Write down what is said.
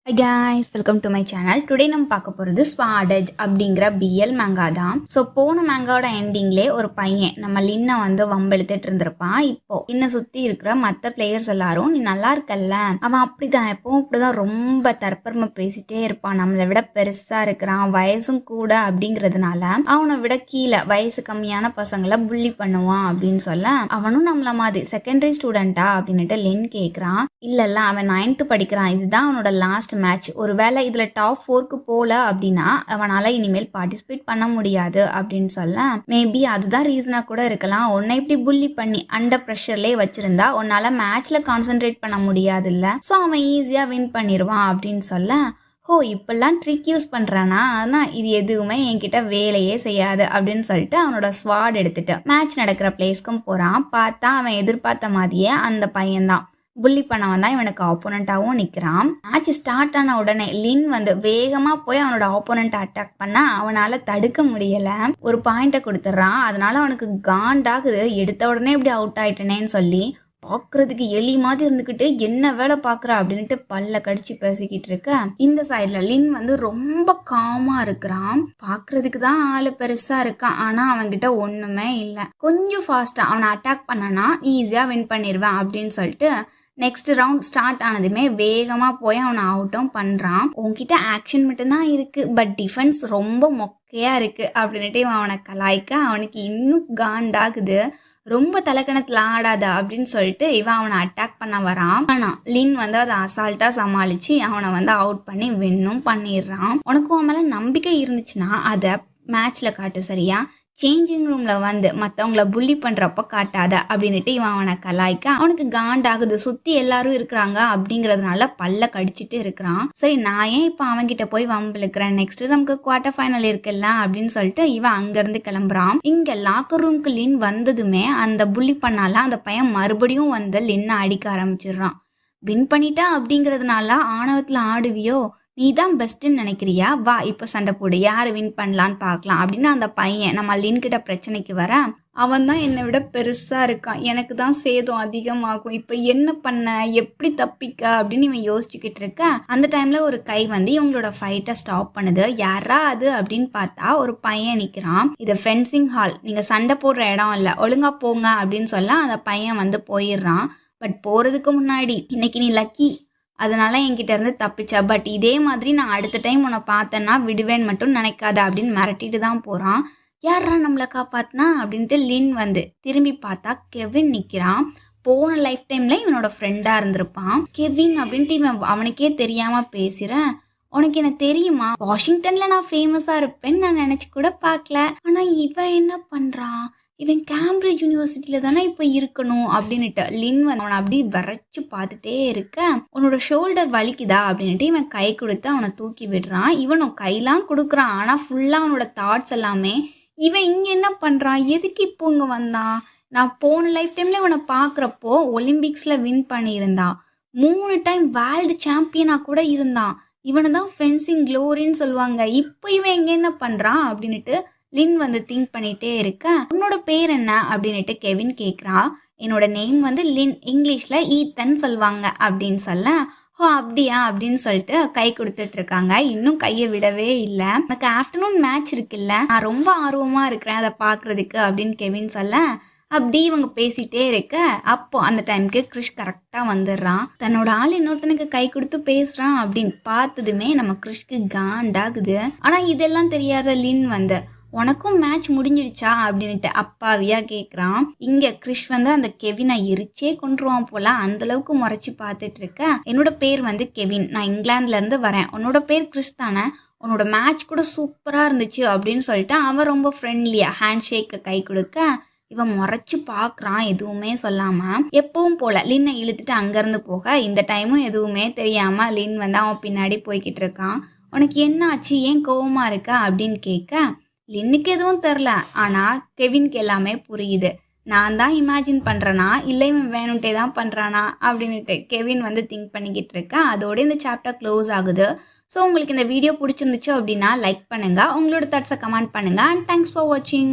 Hi guys, welcome to my channel. Today நம்ம பார்க்க போகிறது ஸ்வாடேஜ் அப்படிங்கிற பிஎல் மேங்கா தான். ஸோ போன மேங்காவோட எண்டிங்லேயே ஒரு பையன் நம்ம லின்னை வந்து வம்பெழுத்துட்டு இருந்திருப்பான். இப்போ லின்னை சுற்றி இருக்கிற மற்ற பிளேயர்ஸ் எல்லாரும் நீ நல்லா இருக்கல்ல, அவன் அப்படிதான் எப்பவும் அப்படிதான் ரொம்ப தற்பெருமை பேசிட்டே இருப்பான், நம்மளை விட பெருசா இருக்கிறான், வயசும் கூட அப்படிங்கிறதுனால அவனை விட கீழே வயசு கம்மியான பசங்களை புள்ளி பண்ணுவான் அப்படின்னு சொல்ல, அவனும் நம்மள மாதிரி செகண்டரி ஸ்டூடெண்டா அப்படின்னுட்டு லின் கேட்குறான். இல்ல அவன் 9th படிக்கிறான், இதுதான் அவனோட லாஸ்ட் மேட்ச், ஒருவேளை இதுல டாப் 4க்கு போல அப்படின்னா அவனால இனிமேல் பார்ட்டிசிபேட் பண்ண முடியாது அப்படின்னு சொல்ல, மேபி அதுதான் ரீசனா கூட இருக்கலாம். உன்னை இப்படி புள்ளி பண்ணி அண்டர் ப்ரெஷர்லேயே வச்சிருந்தா உன்னால மேட்ச்ல கான்சென்ட்ரேட் பண்ண முடியாது இல்ல, ஸோ அவன் ஈஸியா வின் பண்ணிடுவான் அப்படின்னு சொல்ல, ஹோ இப்பெல்லாம் ட்ரிக் யூஸ் பண்ணுறானா, ஆனால் இது எதுவுமே என்கிட்ட வேலையே செய்யாது அப்படின்னு சொல்லிட்டு அவனோட ஸ்வாட் எடுத்துட்டு மேட்ச் நடக்கிற பிளேஸ்க்கும் போகிறான். பார்த்தா அவன் எதிர்பார்த்த மாதிரியே அந்த பையன்தான் புள்ளி பண்ணவன் தான் இவனுக்கு ஆப்போனண்ட்டாகவும் நிற்கிறான். மேட்ச் ஸ்டார்ட் ஆன உடனே லின் வந்து வேகமாக போய் அவனோட ஆப்போனண்ட்டை அட்டாக் பண்ணால் அவனால் தடுக்க முடியலை. ஒரு பாயிண்ட்டை கொடுத்துட்றான். அதனால அவனுக்கு காண்டாகுது, எடுத்த உடனே இப்படி அவுட் ஆயிட்டனேன்னு சொல்லி பார்க்கறதுக்கு எலி மாதிரி இருந்துக்கிட்டு என்ன வேலை பார்க்குற அப்படின்ட்டு பல்ல கடிச்சு பேசிக்கிட்டு இருக்க, இந்த சைட்ல லின் வந்து ரொம்ப காமா இருக்கிறான். பார்க்கறதுக்கு தான் ஆளு பெருசா இருக்கான், ஆனா அவன்கிட்ட ஒண்ணுமே இல்லை. கொஞ்சம் ஃபாஸ்டா அவனை அட்டாக் பண்ணனா ஈஸியா வின் பண்ணிடுவேன் அப்படின்னு சொல்லிட்டு நெக்ஸ்ட் ரவுண்ட் ஸ்டார்ட் ஆனதுமே வேகமா போய் அவனை அவுட்டும் பண்றான். உன்கிட்ட ஆக்ஷன் மட்டும்தான் இருக்கு, பட் டிஃபென்ஸ் ரொம்ப மொக்கையா இருக்கு அப்படின்ட்டு இவன் அவனை கலாய்க்க அவனுக்கு இன்னும் காண்டாகுது. ரொம்ப தலைக்கணத்துல ஆடாத அப்படின்னு சொல்லிட்டு இவன் அவனை அட்டாக் பண்ண வரான். ஆனா லின் வந்து அதை அசால்ட்டா சமாளிச்சு அவனை வந்து அவுட் பண்ணி வின்னும் பண்ணிடுறான். உனக்கு அவன் மேல நம்பிக்கை இருந்துச்சுன்னா அதை மேட்ச்ல காட்டு, சரியா? சேஞ்சிங் ரூம்ல வந்து மற்றவங்கள புள்ளி பண்றப்ப காட்டாத அப்படின்னுட்டு இவன் அவனை கலாய்க்க அவனுக்கு காண்டாகுது. சுத்தி எல்லாரும் இருக்கிறாங்க அப்படிங்கறதுனால பல்ல கடிச்சிட்டு இருக்கிறான். சரி நான் ஏன் இப்போ அவன்கிட்ட போய் வம்பிழுக்கிறேன், நெக்ஸ்ட் நமக்கு குவார்டர் ஃபைனல் இருக்குல்ல அப்படின்னு சொல்லிட்டு இவன் அங்கிருந்து கிளம்புறான். இங்க லாக்கர் ரூம்க்கு லின் வந்ததுமே அந்த புள்ளி பண்ணால அந்த பையன் மறுபடியும் வந்து லின்னை அடிக்க ஆரம்பிச்சிடுறான். வின் பண்ணிட்டா அப்படிங்கிறதுனால ஆணவத்துல ஆடுவியோ, நீ தான் பெஸ்ட்டுன்னு நினைக்கிறியா, வா இப்போ சண்டை போடு, யார் வின் பண்ணலான்னு பார்க்கலாம் அப்படின்னு அந்த பையன் நம்ம லின் கிட்ட பிரச்சனைக்கு வர, அவன் தான் என்னை விட பெருசா இருக்கான், எனக்கு தான் சேதம் அதிகமாகும், இப்போ என்ன பண்ண, எப்படி தப்பிக்க அப்படின்னு இவன் யோசிச்சுக்கிட்டு இருக்க. அந்த டைம்ல ஒரு கை வந்து இவங்களோட ஃபைட்டை ஸ்டாப் பண்ணுது. யாரா அது அப்படின்னு பார்த்தா ஒரு பையன் நிற்கிறான். இது ஃபென்சிங் ஹால், நீங்க சண்டை போடுற இடம் இல்லை, ஒழுங்கா போங்க அப்படின்னு சொல்ல அந்த பையன் வந்து போயிடுறான். பட் போறதுக்கு முன்னாடி இன்னைக்கு நீ லக்கி, அதனால என்கிட்ட இருந்து தப்பிச்சா, பட் இதே மாதிரி நான் அடுத்த டைம் உன்னை பார்த்தேன்னா விடுவேன் மட்டும் நினைக்காத அப்படின்னு மிரட்டிட்டு தான் போறான். யாரா நம்மளை காப்பாத்தினா அப்படின்ட்டு லின் வந்து திரும்பி பார்த்தா கெவின் நிக்கிறான். போன லைஃப் டைம்ல இவனோட ஃப்ரெண்டா இருந்திருப்பான். கெவின் அப்படின்ட்டு இவன் அவனுக்கே தெரியாம பேசுறேன். உனக்கு என்ன தெரியுமா, வாஷிங்டன்ல நான் ஃபேமஸா இருப்பேன்னு நான் நினைச்சு கூட பார்க்கல, ஆனா இவன் என்ன பண்றான், இவன் கேம்பிரிட்ஜ் யூனிவர்சிட்டியில தானே இப்போ இருக்கணும் அப்படின்னுட்டு லின் வந்து அவனை அப்படி வரைச்சு பார்த்துட்டே இருக்க, உன்னோட ஷோல்டர் வலிக்குதா அப்படின்ட்டு இவன் கை கொடுத்து அவனை தூக்கி விடுறான். இவனும் கையெல்லாம் கொடுக்குறான், ஆனா ஃபுல்லா அவனோட தாட்ஸ் எல்லாமே இவன் இங்க என்ன பண்றான், எதுக்கு இப்போ இங்க வந்தான், நான் போன லைஃப் டைம்ல இவனை பாக்குறப்போ ஒலிம்பிக்ஸ்ல வின் பண்ணியிருந்தான், 3 டைம் வேர்ல்டு சாம்பியனா கூட இருந்தான், இவனை தான் ஃபென்சிங் க்ளோரின்னு சொல்லுவாங்க, இப்போ இவன் எங்க என்ன பண்றான் அப்படின்னுட்டு லின் வந்து திங்க் பண்ணிட்டே இருக்க. உன்னோட பேர் என்ன அப்படின்னுட்டு கெவின் கேட்குறா. என்னோட நேம் வந்து லின், இங்கிலீஷ்ல ஈத்தன் சொல்லுவாங்க அப்படின்னு சொல்ல, ஓ அப்படியா அப்படின்னு சொல்லிட்டு கை கொடுத்துட்டு இருக்காங்க. இன்னும் கையை விடவே இல்லை. எனக்கு ஆஃப்டர்நூன் மேட்ச் இருக்குல்ல, நான் ரொம்ப ஆர்வமா இருக்கிறேன் அதை பார்க்கறதுக்கு அப்படின்னு கெவின் சொல்ல, அப்படி இவங்க பேசிட்டே இருக்க அப்போ அந்த டைமுக்கு கிறிஷ் கரெக்டா வந்துடுறான். தன்னோட ஆள் இன்னொருத்தனுக்கு கை கொடுத்து பேசுறான் அப்படின்னு பார்த்ததுமே நம்ம கிறிஷ்க்கு காண்டாகுது. ஆனா இதெல்லாம் தெரியாத லின் வந்து உனக்கும் மேட்ச் முடிஞ்சிடுச்சா அப்படின்ட்டு அப்பாவியா கேட்குறான். இங்க கிறிஷ் வந்து அந்த கெவினை எரிச்சே கொண்டுருவான் போல, அந்த அளவுக்கு முறைச்சி பார்த்துட்டு இருக்க. என்னோட பேர் வந்து கெவின், நான் இங்கிலாந்துல இருந்து வரேன், உன்னோட பேர் கிறிஷ் தானே, உன்னோட மேட்ச் கூட சூப்பரா இருந்துச்சு அப்படின்னு சொல்லிட்டு அவன் ரொம்ப ஃப்ரெண்ட்லியா ஹேண்ட் ஷேக்கு கை கொடுக்க, இவன் முறைச்சு பார்க்குறான் எதுவுமே சொல்லாம. எப்பவும் போல லின்னை இழுத்துட்டு அங்கேருந்து போக, இந்த டைமும் எதுவுமே தெரியாம லின் வந்து அவன் பின்னாடி போய்கிட்டு இருக்கான். உனக்கு என்ன ஆச்சு, ஏன் கோவமா இருக்க அப்படின்னு கேட்க, லின்னுக்கு எதுவும் தெரில, ஆனால் கெவின்க்கு எல்லாமே புரியுது, நான் தான் இமேஜின் பண்ணுறேனா இல்லை இவன் வேணும்ட்டே தான் பண்ணுறானா அப்படின்ட்டு கெவின் வந்து திங்க் பண்ணிக்கிட்டு இருக்கேன். அதோட இந்த சாப்டர் க்ளோஸ் ஆகுது. ஸோ உங்களுக்கு இந்த வீடியோ பிடிச்சிருந்துச்சு அப்படின்னா லைக் பண்ணுங்கள், உங்களோட தாட்ஸை கமெண்ட் பண்ணுங்கள், அண்ட் தேங்க்ஸ் ஃபார் வாட்சிங்.